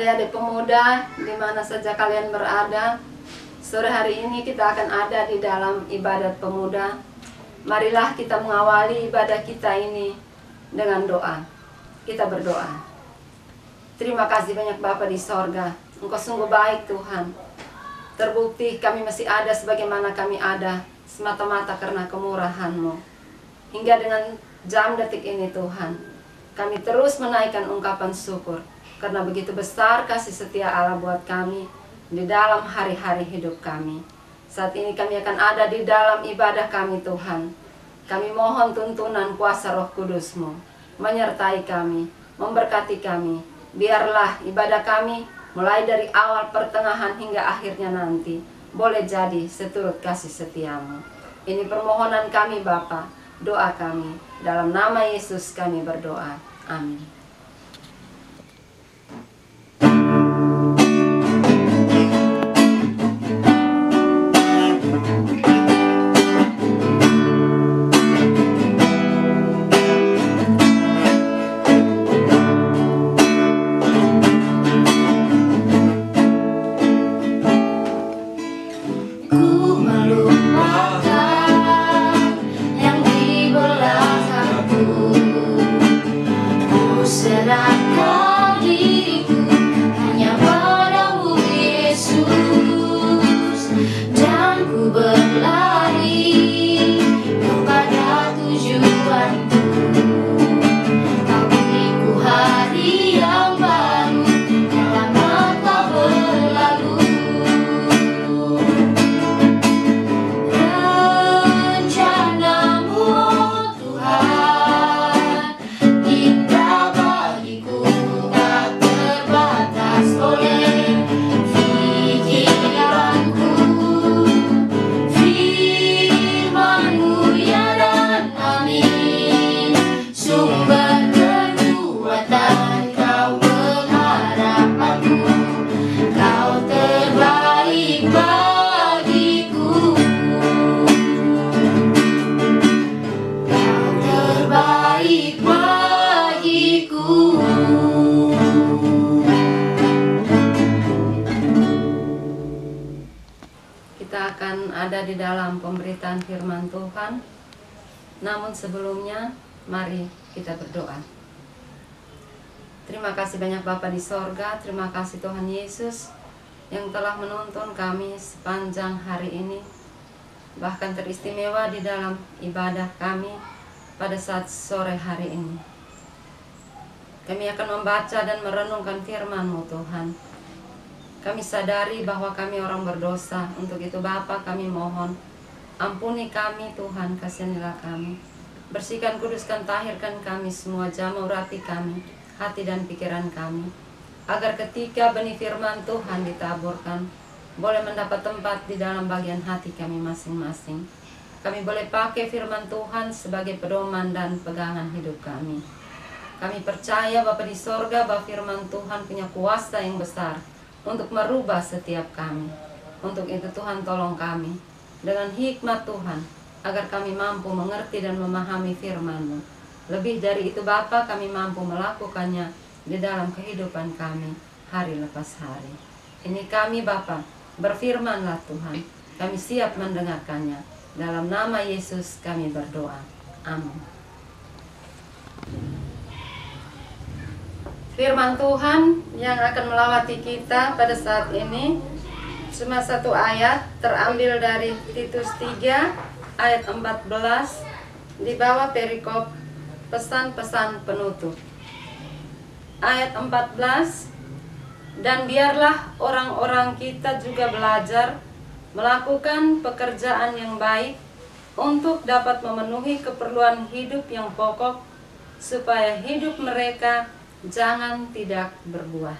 adik-adik pemuda, di mana saja kalian berada, sore hari ini kita akan ada di dalam ibadat pemuda. Marilah kita mengawali ibadah kita ini dengan doa. Kita berdoa. Terima kasih banyak Bapa di sorga, Engkau sungguh baik Tuhan. Terbukti kami masih ada sebagaimana kami ada, semata-mata karena kemurahan-Mu. Hingga dengan jam detik ini Tuhan, kami terus menaikkan ungkapan syukur. Karena begitu besar kasih setia Allah buat kami di dalam hari-hari hidup kami. Saat ini kami akan ada di dalam ibadah kami Tuhan. Kami mohon tuntunan kuasa Roh Kudus-Mu menyertai kami, memberkati kami. Biarlah ibadah kami mulai dari awal, pertengahan hingga akhirnya nanti boleh jadi seturut kasih setia-Mu. Ini permohonan kami Bapa, doa kami. Dalam nama Yesus kami berdoa. Amin. Ada di dalam pemberitaan firman Tuhan. Namun sebelumnya mari kita berdoa. Terima kasih banyak Bapa di sorga. Terima kasih Tuhan Yesus yang telah menuntun kami sepanjang hari ini, bahkan teristimewa di dalam ibadah kami pada saat sore hari ini. Kami akan membaca dan merenungkan firman-Mu Tuhan. Kami sadari bahwa kami orang berdosa. Untuk itu Bapa, kami mohon, ampuni kami Tuhan, kasihanilah kami. Bersihkan, kuduskan, tahirkan kami semua, jamurati kami, hati dan pikiran kami. Agar ketika benih firman Tuhan ditaburkan, boleh mendapat tempat di dalam bagian hati kami masing-masing. Kami boleh pakai firman Tuhan sebagai pedoman dan pegangan hidup kami. Kami percaya Bapa di sorga bahwa firman Tuhan punya kuasa yang besar untuk merubah setiap kami. Untuk itu Tuhan tolong kami dengan hikmat Tuhan, agar kami mampu mengerti dan memahami firman-Mu. Lebih dari itu Bapa, kami mampu melakukannya di dalam kehidupan kami hari lepas hari. Ini kami Bapa, berfirman-Lah Tuhan, kami siap mendengarkannya. Dalam nama Yesus kami berdoa. Amin. Firman Tuhan yang akan melawati kita pada saat ini cuma satu ayat, terambil dari Titus 3 ayat 14 di bawah perikop pesan-pesan penutup. Ayat 14, dan biarlah orang-orang kita juga belajar melakukan pekerjaan yang baik untuk dapat memenuhi keperluan hidup yang pokok, supaya hidup mereka jangan tidak berbuah.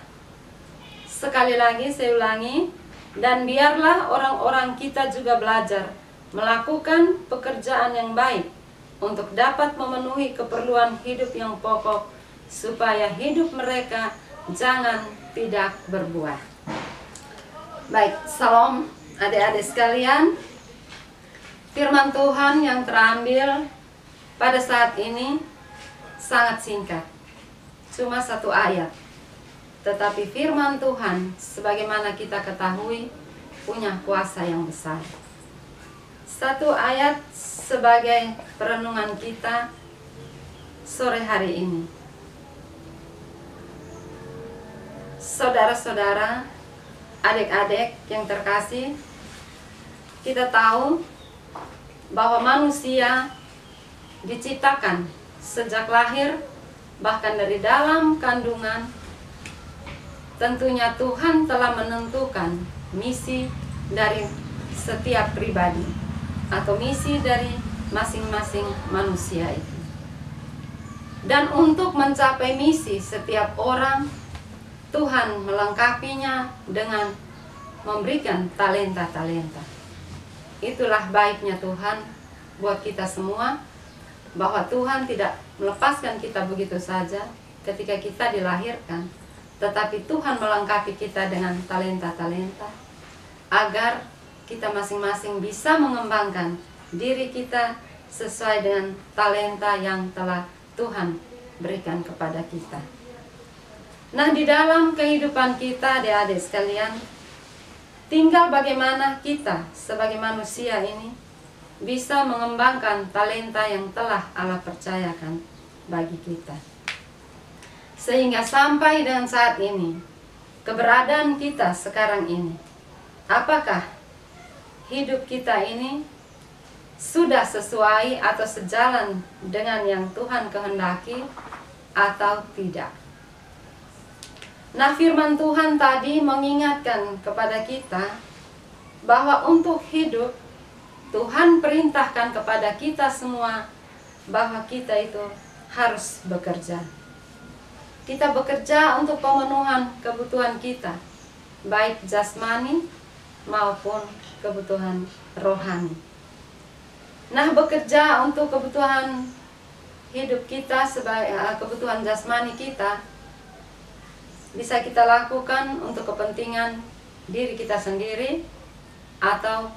Sekali lagi saya ulangi, dan biarlah orang-orang kita juga belajar melakukan pekerjaan yang baik untuk dapat memenuhi keperluan hidup yang pokok, supaya hidup mereka jangan tidak berbuah. Baik, salam adik-adik sekalian. Firman Tuhan yang terambil pada saat ini sangat singkat, cuma satu ayat. tetapi firman Tuhan sebagaimana kita ketahui punya kuasa yang besar. Satu ayat sebagai perenungan kita sore hari ini. Saudara-saudara, adik-adik yang terkasih, kita tahu bahwa manusia diciptakan sejak lahir, bahkan dari dalam kandungan. Tentunya Tuhan telah menentukan misi dari setiap pribadi atau misi dari masing-masing manusia itu. Dan untuk mencapai misi setiap orang, Tuhan melengkapinya dengan memberikan talenta-talenta. Itulah baiknya Tuhan buat kita semua, bahwa Tuhan tidak melepaskan kita begitu saja ketika kita dilahirkan, tetapi Tuhan melengkapi kita dengan talenta-talenta agar kita masing-masing bisa mengembangkan diri kita sesuai dengan talenta yang telah Tuhan berikan kepada kita. Nah, di dalam kehidupan kita, adik-adik sekalian, tinggal bagaimana kita sebagai manusia ini bisa mengembangkan talenta yang telah Allah percayakan bagi kita. Sehingga sampai dengan saat ini, keberadaan kita sekarang ini, apakah hidup kita ini sudah sesuai atau sejalan dengan yang Tuhan kehendaki atau tidak? Nah, firman Tuhan tadi mengingatkan kepada kita bahwa untuk hidup, Tuhan perintahkan kepada kita semua bahwa kita itu harus bekerja. Kita bekerja untuk pemenuhan kebutuhan kita, baik jasmani maupun kebutuhan rohani. Nah, bekerja untuk kebutuhan hidup kita, sebagai kebutuhan jasmani kita, bisa kita lakukan untuk kepentingan diri kita sendiri atau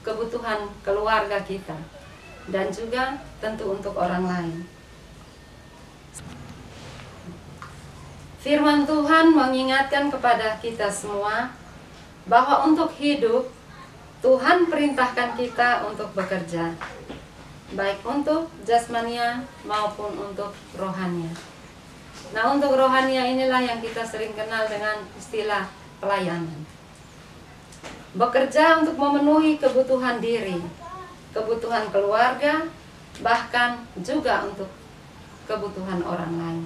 kebutuhan keluarga kita, dan juga tentu untuk orang lain. Firman Tuhan mengingatkan kepada kita semua bahwa untuk hidup, Tuhan perintahkan kita untuk bekerja, baik untuk jasmania maupun untuk rohania. Nah, untuk rohania inilah yang kita sering kenal dengan istilah pelayanan. Bekerja untuk memenuhi kebutuhan diri, kebutuhan keluarga, bahkan juga untuk kebutuhan orang lain.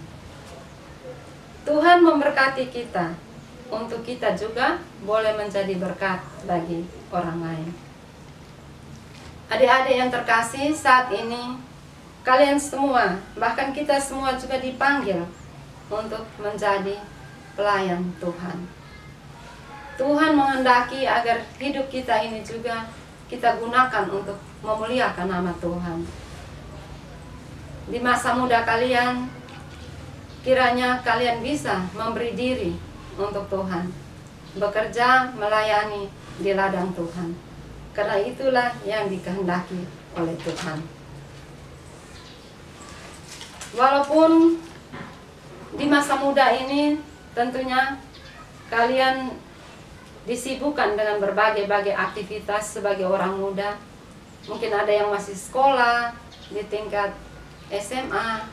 Tuhan memberkati kita untuk kita juga boleh menjadi berkat bagi orang lain. Adik-adik yang terkasih, saat ini kalian semua, bahkan kita semua juga dipanggil untuk menjadi pelayan Tuhan. Tuhan menghendaki agar hidup kita ini juga kita gunakan untuk memuliakan nama Tuhan. Di masa muda kalian, kiranya kalian bisa memberi diri untuk Tuhan, bekerja melayani di ladang Tuhan, karena itulah yang dikehendaki oleh Tuhan. Walaupun di masa muda ini tentunya kalian disibukkan dengan berbagai-bagai aktivitas sebagai orang muda. Mungkin ada yang masih sekolah di tingkat SMA,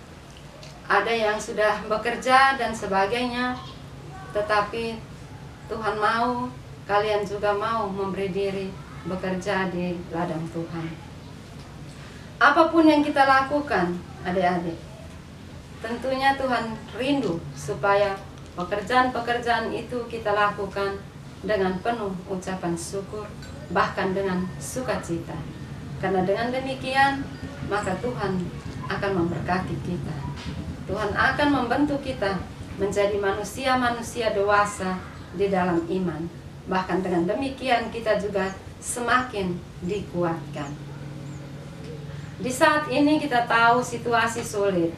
ada yang sudah bekerja dan sebagainya. Tetapi Tuhan mau kalian juga mau memberi diri bekerja di ladang Tuhan. Apapun yang kita lakukan, adik-adik, tentunya Tuhan rindu supaya pekerjaan-pekerjaan itu kita lakukan dengan penuh ucapan syukur, bahkan dengan sukacita. Karena dengan demikian, maka Tuhan akan memberkati kita. Tuhan akan membentuk kita menjadi manusia-manusia dewasa di dalam iman. Bahkan dengan demikian kita juga semakin dikuatkan. Di saat ini kita tahu situasi sulit.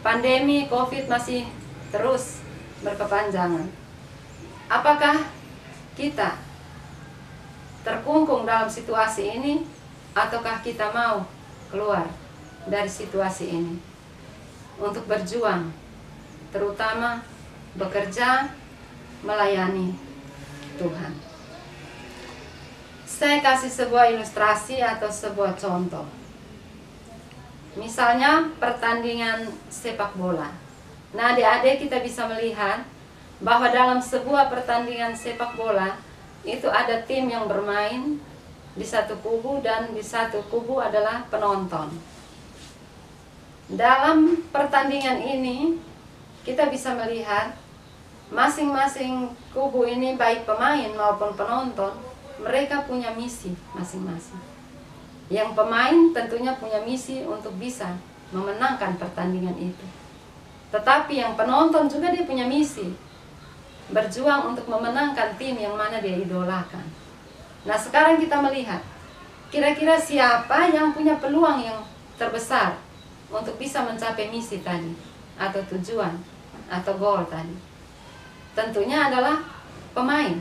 Pandemi COVID masih terus berkepanjangan. Apakah kita terkungkung dalam situasi ini, ataukah kita mau keluar dari situasi ini untuk berjuang, terutama bekerja, melayani Tuhan. Saya kasih sebuah ilustrasi atau sebuah contoh. Misalnya pertandingan sepak bola. Nah, adik-adik kita bisa melihat bahwa dalam sebuah pertandingan sepak bola itu ada tim yang bermain di satu kubu dan di satu kubu adalah penonton. Dalam pertandingan ini kita bisa melihat masing-masing kubu ini, baik pemain maupun penonton, mereka punya misi masing-masing. Yang pemain tentunya punya misi untuk bisa memenangkan pertandingan itu. Tetapi yang penonton juga dia punya misi, berjuang untuk memenangkan tim yang mana dia idolakan. Nah, sekarang kita melihat kira-kira siapa yang punya peluang yang terbesar untuk bisa mencapai misi tadi, atau tujuan, atau goal tadi. Tentunya adalah pemain,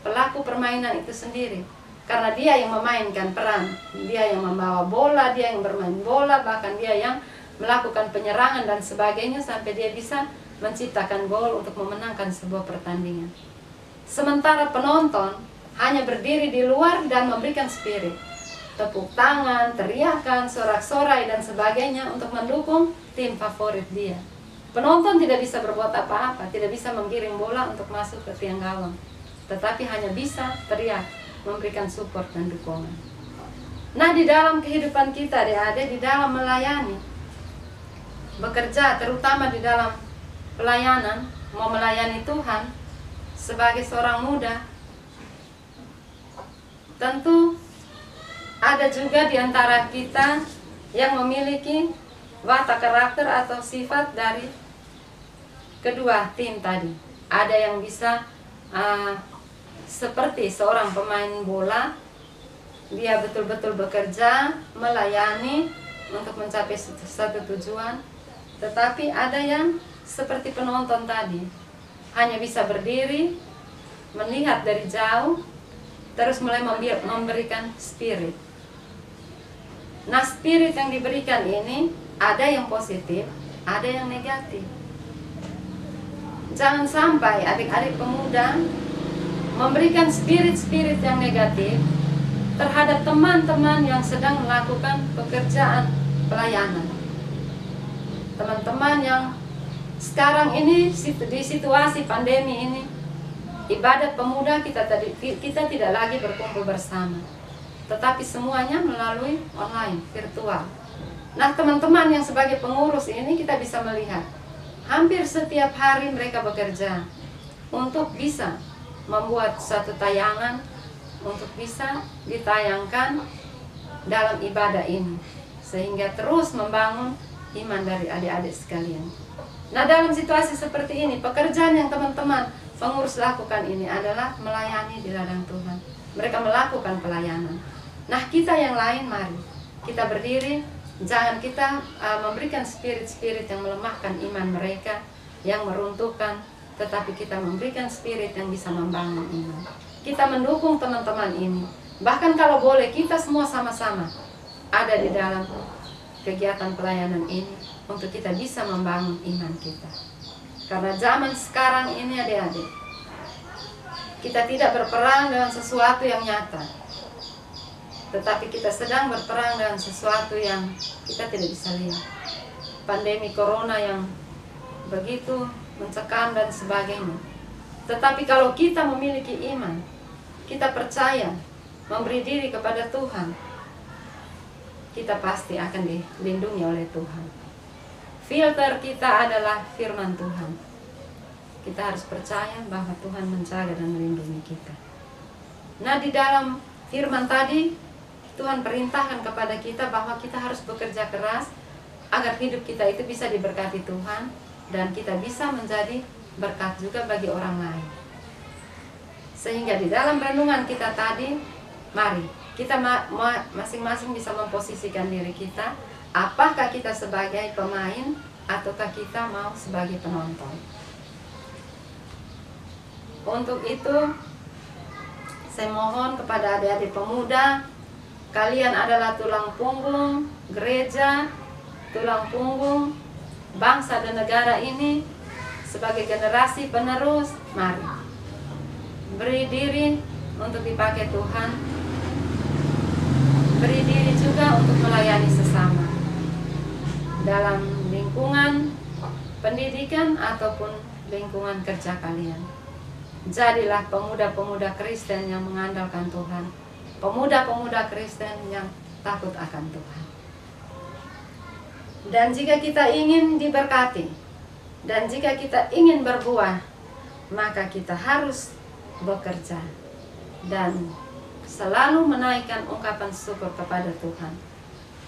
pelaku permainan itu sendiri. Karena dia yang memainkan peran, dia yang membawa bola, dia yang bermain bola, bahkan dia yang melakukan penyerangan dan sebagainya sampai dia bisa menciptakan gol untuk memenangkan sebuah pertandingan. Sementara penonton hanya berdiri di luar dan memberikan spirit, tepuk tangan, teriakan, sorak-sorai dan sebagainya untuk mendukung tim favorit dia. Penonton tidak bisa berbuat apa-apa, tidak bisa menggiring bola untuk masuk ke tiang gawang, tetapi hanya bisa teriak, memberikan support dan dukungan. Nah, di dalam kehidupan kita, adik-adik, di dalam melayani, bekerja, terutama di dalam pelayanan, mau melayani Tuhan sebagai seorang muda, tentu ada juga di antara kita yang memiliki watak karakter atau sifat dari kedua tim tadi. Ada yang bisa seperti seorang pemain bola, dia betul-betul bekerja, melayani untuk mencapai satu tujuan. Tetapi ada yang seperti penonton tadi, hanya bisa berdiri, melihat dari jauh, terus mulai memberikan spirit. Nah, spirit yang diberikan ini ada yang positif, ada yang negatif. Jangan sampai adik-adik pemuda memberikan spirit-spirit yang negatif terhadap teman-teman yang sedang melakukan pekerjaan pelayanan. Teman-teman yang sekarang ini di situasi pandemi ini, ibadat pemuda kita tidak lagi berkumpul bersama, tetapi semuanya melalui online, virtual. Nah, teman-teman yang sebagai pengurus ini kita bisa melihat hampir setiap hari mereka bekerja untuk bisa membuat satu tayangan untuk bisa ditayangkan dalam ibadah ini, sehingga terus membangun iman dari adik-adik sekalian. Nah, dalam situasi seperti ini, pekerjaan yang teman-teman pengurus lakukan ini adalah melayani di ladang Tuhan. Mereka melakukan pelayanan. Nah, kita yang lain, mari kita berdiri. Jangan kita memberikan spirit-spirit yang melemahkan iman mereka, yang meruntuhkan, tetapi kita memberikan spirit yang bisa membangun iman. Kita mendukung teman-teman ini. Bahkan kalau boleh, kita semua sama-sama ada di dalam kegiatan pelayanan ini untuk kita bisa membangun iman kita. Karena zaman sekarang ini, adik-adik, kita tidak berperang dengan sesuatu yang nyata, tetapi kita sedang berperang dengan sesuatu yang kita tidak bisa lihat. Pandemi corona yang begitu mencekam dan sebagainya. Tetapi kalau kita memiliki iman, kita percaya, memberi diri kepada Tuhan, kita pasti akan dilindungi oleh Tuhan. Filter kita adalah firman Tuhan. Kita harus percaya bahwa Tuhan menjaga dan melindungi kita. Nah, di dalam firman tadi, Tuhan perintahkan kepada kita bahwa kita harus bekerja keras agar hidup kita itu bisa diberkati Tuhan dan kita bisa menjadi berkat juga bagi orang lain. Sehingga di dalam renungan kita tadi, mari kita masing-masing bisa memposisikan diri kita, apakah kita sebagai pemain ataukah kita mau sebagai penonton. Untuk itu, saya mohon kepada adik-adik pemuda, kalian adalah tulang punggung gereja, tulang punggung bangsa dan negara ini, sebagai generasi penerus, mari beri diri untuk dipakai Tuhan, beri diri juga untuk melayani sesama dalam lingkungan pendidikan ataupun lingkungan kerja kalian. Jadilah pemuda-pemuda Kristen yang mengandalkan Tuhan, pemuda-pemuda Kristen yang takut akan Tuhan. Dan jika kita ingin diberkati, dan jika kita ingin berbuah, maka kita harus bekerja dan selalu menaikkan ungkapan syukur kepada Tuhan.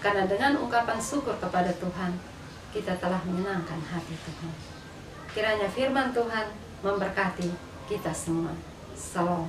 Karena dengan ungkapan syukur kepada Tuhan, kita telah menyenangkan hati Tuhan. Kiranya firman Tuhan memberkati kita semua. Salam.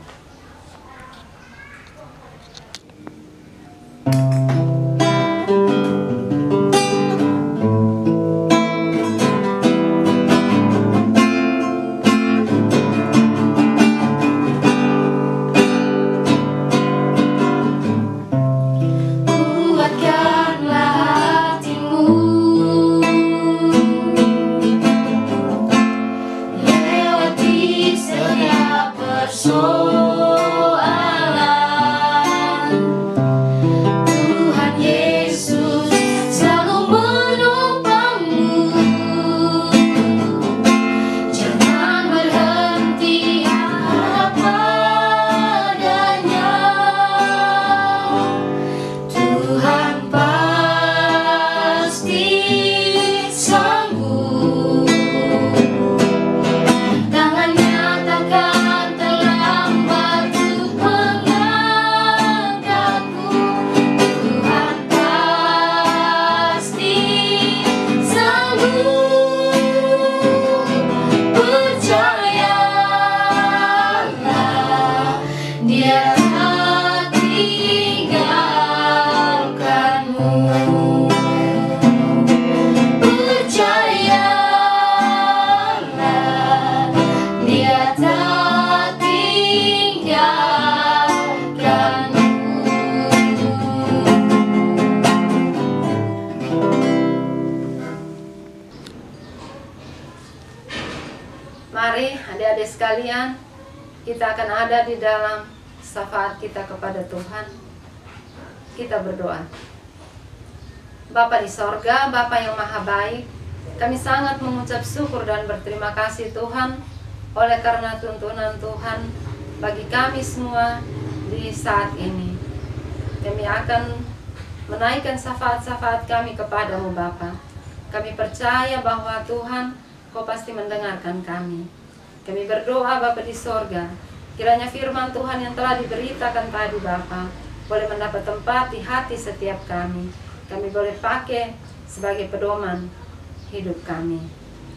Mari adik-adik sekalian, kita akan ada di dalam syafaat kita kepada Tuhan. Kita berdoa. Bapa di sorga, Bapa yang maha baik, kami sangat mengucap syukur dan berterima kasih Tuhan, oleh karena tuntunan Tuhan bagi kami semua di saat ini. Kami akan menaikkan syafaat-syafaat kami kepadamu Bapa. Kami percaya bahwa Tuhan, Kau pasti mendengarkan kami. Kami berdoa Bapa di sorga, kiranya firman Tuhan yang telah diberitakan tadi Bapa boleh mendapat tempat di hati setiap kami. Kami boleh pakai sebagai pedoman hidup kami.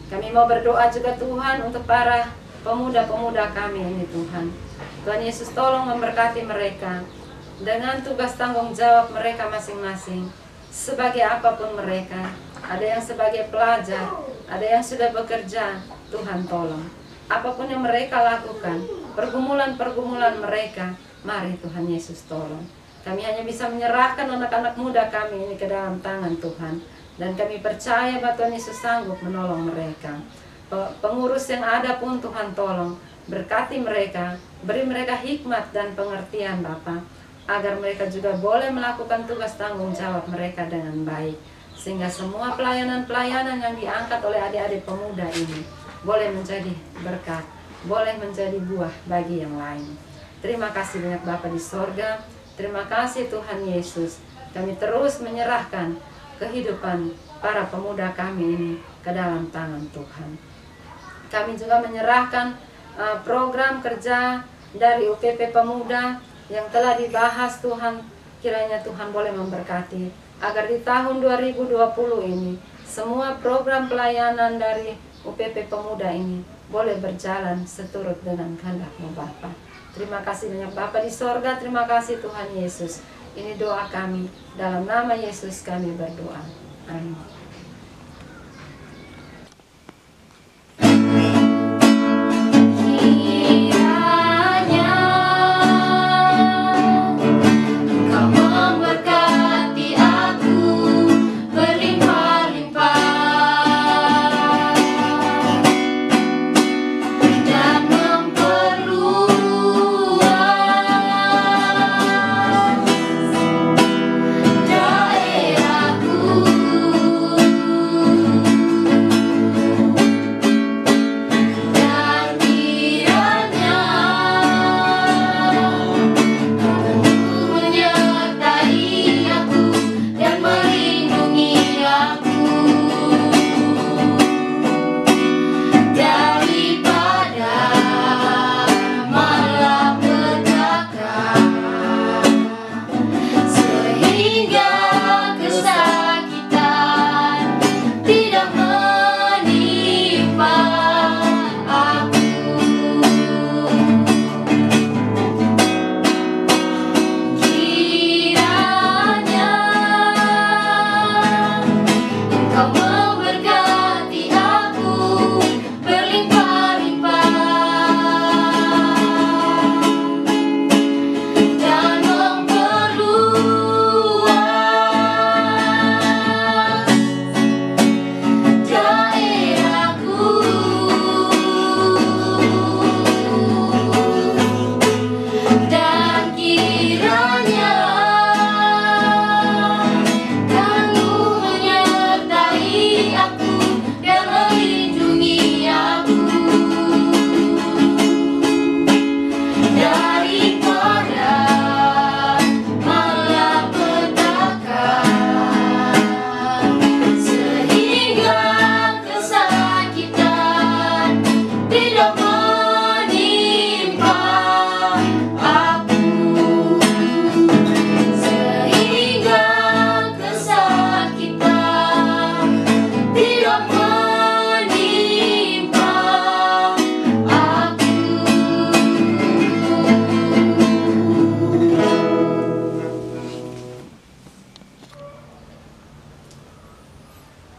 Kami mau berdoa juga Tuhan untuk para pemuda-pemuda kami ini Tuhan. Tuhan Yesus tolong memberkati mereka dengan tugas tanggung jawab mereka masing-masing. Sebagai apapun mereka, ada yang sebagai pelajar, ada yang sudah bekerja, Tuhan tolong. Apapun yang mereka lakukan, pergumulan-pergumulan mereka, mari Tuhan Yesus tolong. Kami hanya bisa menyerahkan anak-anak muda kami ini ke dalam tangan Tuhan. Dan kami percaya bahwa Tuhan Yesus sanggup menolong mereka. Pengurus yang ada pun Tuhan tolong. Berkati mereka, beri mereka hikmat dan pengertian Bapa, agar mereka juga boleh melakukan tugas tanggung jawab mereka dengan baik. Sehingga semua pelayanan-pelayanan yang diangkat oleh adik-adik pemuda ini boleh menjadi berkat, boleh menjadi buah bagi yang lain. Terima kasih banyak Bapa di sorga. Terima kasih Tuhan Yesus. Kami terus menyerahkan kehidupan para pemuda kami ini ke dalam tangan Tuhan. Kami juga menyerahkan program kerja dari UPP Pemuda yang telah dibahas Tuhan. Kiranya Tuhan boleh memberkati agar di tahun 2020 ini semua program pelayanan dari UPP Pemuda ini boleh berjalan seturut dengan kehendak-Mu Bapa. Terima kasih banyak Bapa di sorga. Terima kasih Tuhan Yesus. Ini doa kami, dalam nama Yesus kami berdoa. Amin.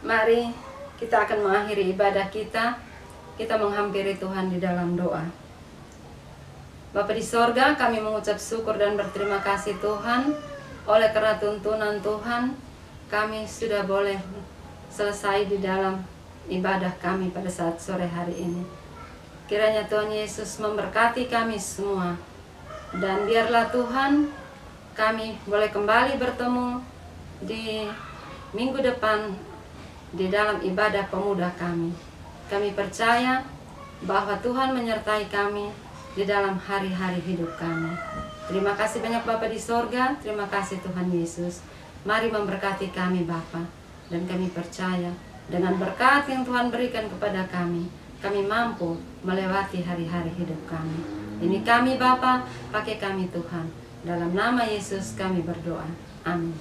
Mari kita akan mengakhiri ibadah kita. Kita menghampiri Tuhan di dalam doa. Bapa di sorga, kami mengucap syukur dan berterima kasih Tuhan. Oleh karena tuntunan Tuhan, kami sudah boleh selesai di dalam ibadah kami pada saat sore hari ini. Kiranya Tuhan Yesus memberkati kami semua. Dan biarlah Tuhan, kami boleh kembali bertemu di minggu depan di dalam ibadah pemuda kami. Kami percaya bahwa Tuhan menyertai kami di dalam hari-hari hidup kami. Terima kasih banyak Bapa di sorga, terima kasih Tuhan Yesus. Mari memberkati kami Bapa, dan kami percaya dengan berkat yang Tuhan berikan kepada kami mampu melewati hari-hari hidup kami. Ini kami Bapa, pakai kami Tuhan. Dalam nama Yesus kami berdoa. Amin.